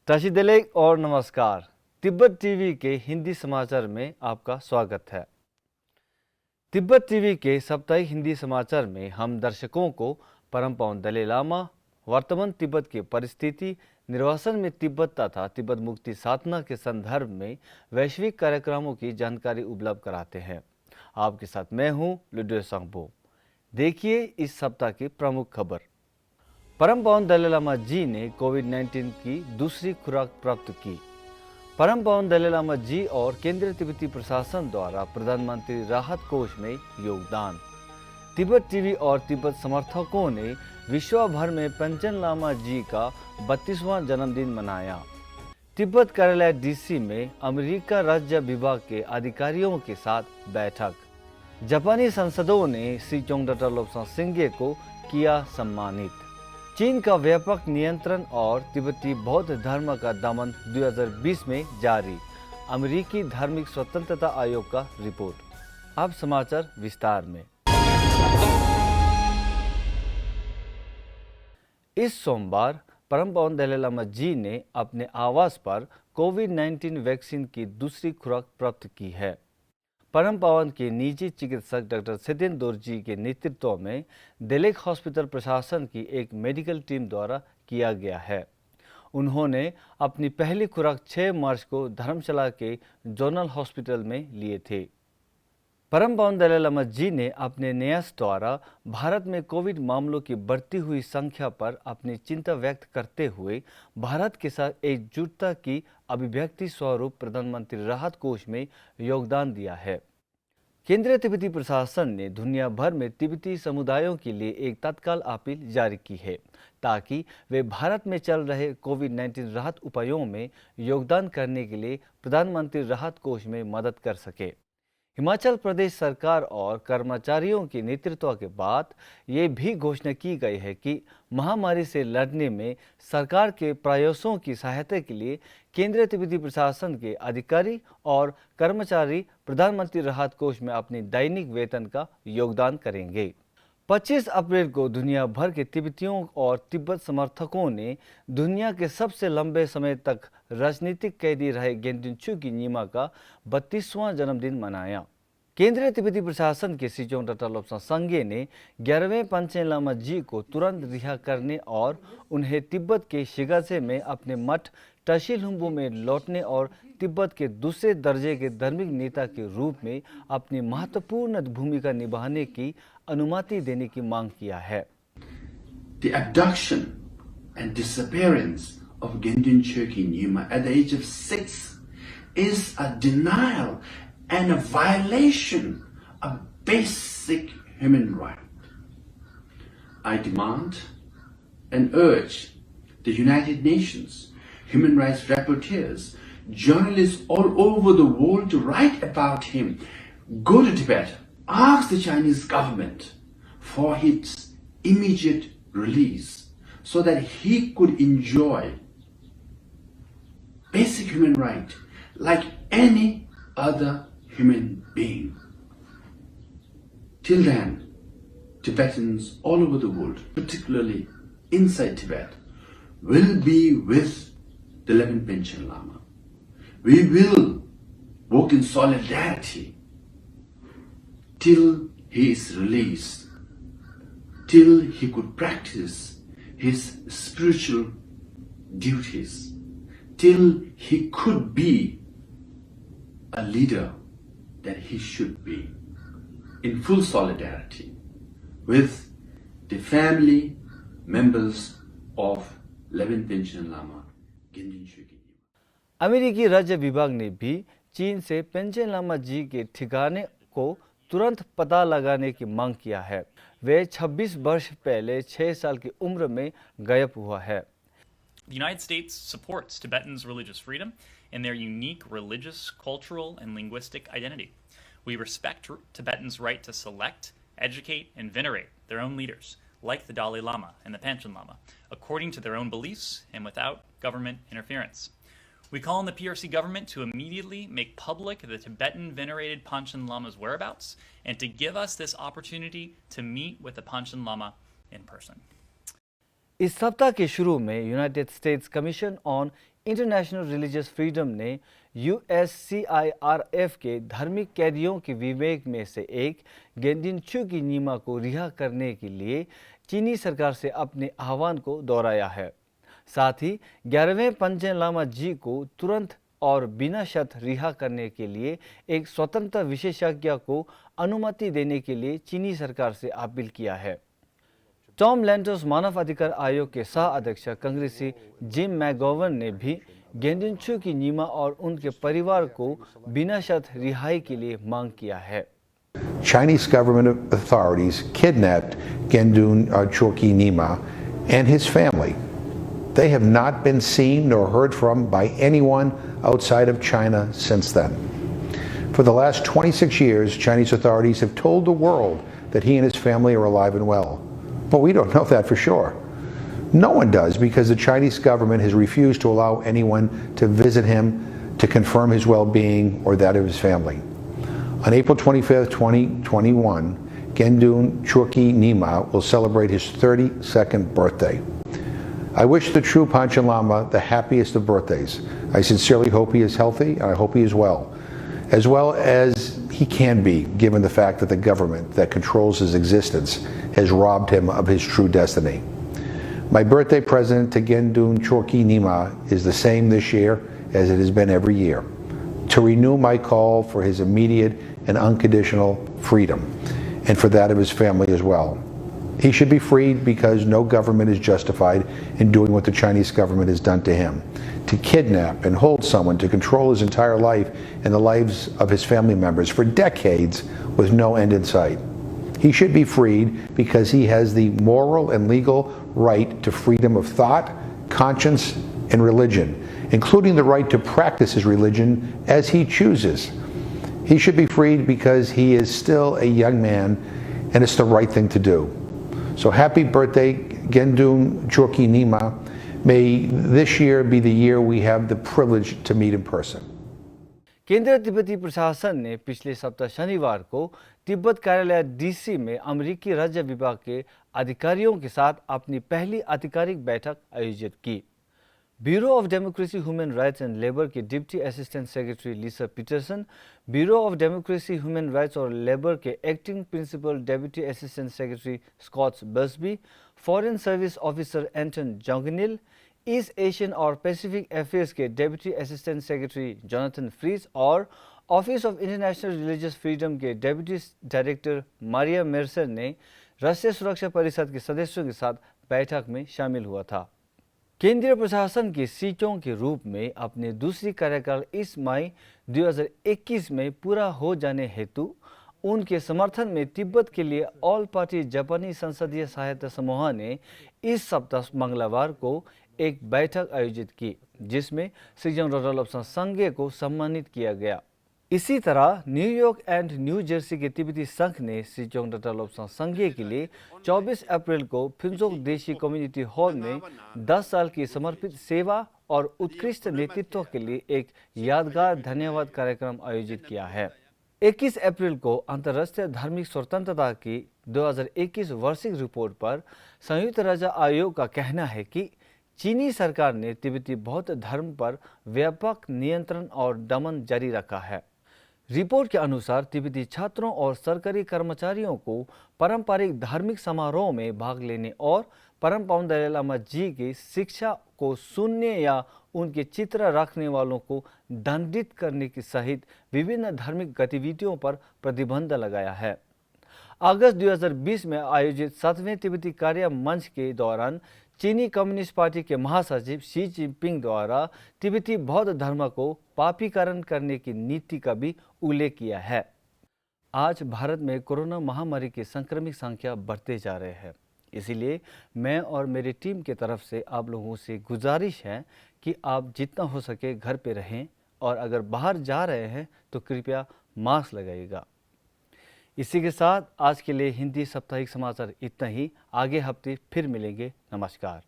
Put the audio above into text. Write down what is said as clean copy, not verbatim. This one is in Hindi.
ताशिदेलेक और नमस्कार। तिब्बत टीवी के हिंदी समाचार में आपका स्वागत है। तिब्बत टीवी के साप्ताहिक हिंदी समाचार में हम दर्शकों को परम पावन दलाई लामा, वर्तमान तिब्बत की परिस्थिति, निर्वासन में तिब्बत तथा तिब्बत मुक्ति साधना के संदर्भ में वैश्विक कार्यक्रमों की जानकारी उपलब्ध कराते हैं। आपके साथ मैं हूं लुडो सांगबो। देखिए इस सप्ताह की प्रमुख खबर। परम पावन दलाई लामा जी ने कोविड-19 की दूसरी खुराक प्राप्त की। परम पावन दलाई लामा जी और केंद्रीय तिब्बती प्रशासन द्वारा प्रधानमंत्री राहत कोष में योगदान। तिब्बत टीवी और तिब्बत समर्थकों ने विश्व भर में पंचन लामा जी का 32वां जन्मदिन मनाया। तिब्बत कार्यालय डीसी में अमेरिका राज्य विभाग के अधिकारियों के साथ बैठक। जापानी सांसदों ने श्री चोंगडाटा लोब्सांग सिंगे को किया सम्मानित। चीन का व्यापक नियंत्रण और तिब्बती बौद्ध धर्म का दमन 2020 में जारी। अमेरिकी धार्मिक स्वतंत्रता आयोग का रिपोर्ट। अब समाचार विस्तार में। इस सोमवार परम पावन दलाई लामा जी ने अपने आवास पर कोविड-19 वैक्सीन की दूसरी खुराक प्राप्त की है। परम पावन के निजी चिकित्सक डॉक्टर सेदेन दोरजी के नेतृत्व में देलेक हॉस्पिटल प्रशासन की एक मेडिकल टीम द्वारा किया गया है। उन्होंने अपनी पहली खुराक 6 मार्च को धर्मशाला के जोनल हॉस्पिटल में लिए थे। परम पावन दलाई लामा जी ने अपने न्यास द्वारा भारत में कोविड मामलों की बढ़ती हुई संख्या पर अपनी चिंता व्यक्त करते हुए भारत के साथ एकजुटता की अभिव्यक्ति स्वरूप प्रधानमंत्री राहत कोष में योगदान दिया है। केंद्रीय तिब्बती प्रशासन ने दुनिया भर में तिब्बती समुदायों के लिए एक तत्काल अपील जारी की है ताकि वे भारत में चल रहे कोविड-19 राहत उपायों में योगदान करने के लिए प्रधानमंत्री राहत कोष में मदद कर सके। हिमाचल प्रदेश सरकार और कर्मचारियों के नेतृत्व के बाद ये भी घोषणा की गई है कि महामारी से लड़ने में सरकार के प्रयासों की सहायता के लिए केंद्रीय तिब्बती प्रशासन के अधिकारी और कर्मचारी प्रधानमंत्री राहत कोष में अपनी दैनिक वेतन का योगदान करेंगे। 25 अप्रैल को दुनिया भर के तिब्बतियों और तिब्बत समर्थकों ने दुनिया के सबसे लंबे समय तक राजनीतिक कैदी रहे गेंडिन चुकी नीमा का 32वां जन्मदिन मनाया। केंद्रीय तिब्बती प्रशासन के श्री चोंगडाटा लोब्सांग संगे ने 11वें पंचेन लामा जी को तुरंत रिहा करने और उन्हें तिब्बत के शिगासे में अपने मठ टशिलहुम्बु में लौटने और तिब्बत के दूसरे दर्जे के धार्मिक नेता के रूप में अपनी महत्वपूर्ण भूमिका निभाने की अनुमति देने की मांग किया है। The abduction and disappearance of Gendun Choki Nyima at the age of 6 is a denial and a violation of basic human right. I demand and urge the United Nations, human rights rapporteurs, journalists all over the world to write about him. Go to Tibet, ask the Chinese government for his immediate release so that he could enjoy basic human right like any other human being. Till then, Tibetans all over the world, particularly inside Tibet, will be with the 11th Panchen Lama. We will work in solidarity till he is released, till he could practice his spiritual duties, till he could be a leader that he should be, in full solidarity with the family members of 11th Panchen Lama Gendun Choki Nyima. अमेरिकी राज्य विभाग ने भी चीन से पंचेन लामा जी के ठिकाने को तुरंत पता लगाने की मांग किया है। वे 26 वर्ष पहले 6 साल की उम्र में गायब हुआ है। The United States supports Tibetans' religious freedom and their unique religious, cultural, and linguistic identity. We respect Tibetans' right to select, educate, and venerate their own leaders, like the Dalai Lama and the Panchen Lama, according to their own beliefs and without government interference. We call on the PRC government to immediately make public the Tibetan venerated Panchen Lama's whereabouts and to give us this opportunity to meet with the Panchen Lama in person. इस सप्ताह के शुरू में United states commission on international religious freedom ने USCIRF के धार्मिक कैदियों के विवेक में से एक गेंडिन चुकी नीमा को रिहा करने के लिए चीनी सरकार से अपने आह्वान को दोहराया है। साथ ही 11वें पंचेन लामा जी को तुरंत और बिना शर्त रिहा करने के लिए एक स्वतंत्र विशेषज्ञ को अनुमति देने के लिए चीनी सरकार से अपील किया है। टॉम लैंटर्स मानव अधिकार आयोग के सह अध्यक्ष कांग्रेसी जिम मैगोवन ने भी गेंडिन चुकी नीमा और उनके परिवार को बिना शर्त रिहाई के लिए मांग किया है। Chinese government authorities kidnapped Gendun Chokyi Nima and his family. They have not been seen nor heard from by anyone outside of China since then. For the last 26 years, Chinese authorities have told the world that he and his family are alive and well. But we don't know that for sure. No one does, because the Chinese government has refused to allow anyone to visit him to confirm his well-being or that of his family. On April 25th, 2021, Gendun Chokyi Nima will celebrate his 32nd birthday. I wish the true Panchen Lama the happiest of birthdays. I sincerely hope he is healthy, and I hope he is well as he can be, given the fact that the government that controls his existence has robbed him of his true destiny. My birthday present to Gendun Chokyi Nima is the same this year as it has been every year, to renew my call for his immediate and unconditional freedom, and for that of his family as well. He should be freed because no government is justified in doing what the Chinese government has done to him, to kidnap and hold someone to control his entire life and the lives of his family members for decades with no end in sight. He should be freed because he has the moral and legal right to freedom of thought, conscience, and religion, including the right to practice his religion as he chooses. He should be freed because he is still a young man and it's the right thing to do. So happy birthday, Gendun Chokyi Nima. May this year be the year we have the privilege to meet in person. केंद्रीय तिब्बती प्रशासन ने पिछले सप्ताह शनिवार को तिब्बत कार्यालय DC में अमेरिकी राज्य विभाग के अधिकारियों के साथ अपनी पहली आधिकारिक बैठक आयोजित की। Bureau of democracy, human rights and labour के deputy assistant secretary Lisa Peterson, bureau of democracy, human rights और लेबर के acting principal deputy assistant secretary Scott Busby, foreign service officer Anton Jongnil, east Asian और पैसिफिक अफेयर्स के deputy assistant secretary Jonathan Fritz और office of international religious freedom के डेप्यूटी डायरेक्टर मारिया मेर्सर ने राष्ट्रीय सुरक्षा परिषद के सदस्यों के साथ बैठक में शामिल हुआ था। केंद्रीय प्रशासन की सीटों के रूप में अपने दूसरी कार्यकाल इस मई 2021 में पूरा हो जाने हेतु उनके समर्थन में तिब्बत के लिए ऑल पार्टी जापानी संसदीय सहायता समूह ने इस सप्ताह मंगलवार को एक बैठक आयोजित की, जिसमें सिजोंग रॉडोल्फसन संघ को सम्मानित किया गया। इसी तरह न्यूयॉर्क एंड न्यू जर्सी के तिब्बती संघ ने सिजोंग रॉडोल्फसन संघ के लिए 24 अप्रैल को फिन्सोक देशी कम्युनिटी हॉल में 10 साल की समर्पित सेवा और उत्कृष्ट नेतृत्व के लिए एक यादगार धन्यवाद कार्यक्रम आयोजित किया है। 21 अप्रैल को अंतर्राष्ट्रीय धार्मिक स्वतंत्रता की 2021 वार्षिक रिपोर्ट पर संयुक्त राज्य आयोग का कहना है कि चीनी सरकार ने तिब्बती बौद्ध धर्म पर व्यापक नियंत्रण और दमन जारी रखा है। रिपोर्ट के अनुसार तिब्बती छात्रों और सरकारी कर्मचारियों को पारंपरिक धार्मिक समारोह में भाग लेने और परम पावन दलाई लामा जी की शिक्षा को सुनने या उनके चित्र रखने वालों को दंडित करने की सहित विभिन्न धार्मिक गतिविधियों पर प्रतिबंध लगाया है। अगस्त 2020 में आयोजित 7वें तिब्बती कार्य मंच के दौरान चीनी कम्युनिस्ट पार्टी के महासचिव शी जिनपिंग द्वारा तिब्बती बौद्ध धर्म को पापीकरण करने की नीति का भी उल्लेख किया है। आज भारत में कोरोना महामारी की संक्रमित संख्या बढ़ते जा रहे हैं, इसीलिए मैं और मेरी टीम की तरफ से आप लोगों से गुजारिश है कि आप जितना हो सके घर पे रहें और अगर बाहर जा रहे हैं तो कृपया मास्क लगाइएगा। इसी के साथ आज के लिए हिंदी साप्ताहिक समाचार इतना ही। आगे हफ्ते फिर मिलेंगे। नमस्कार।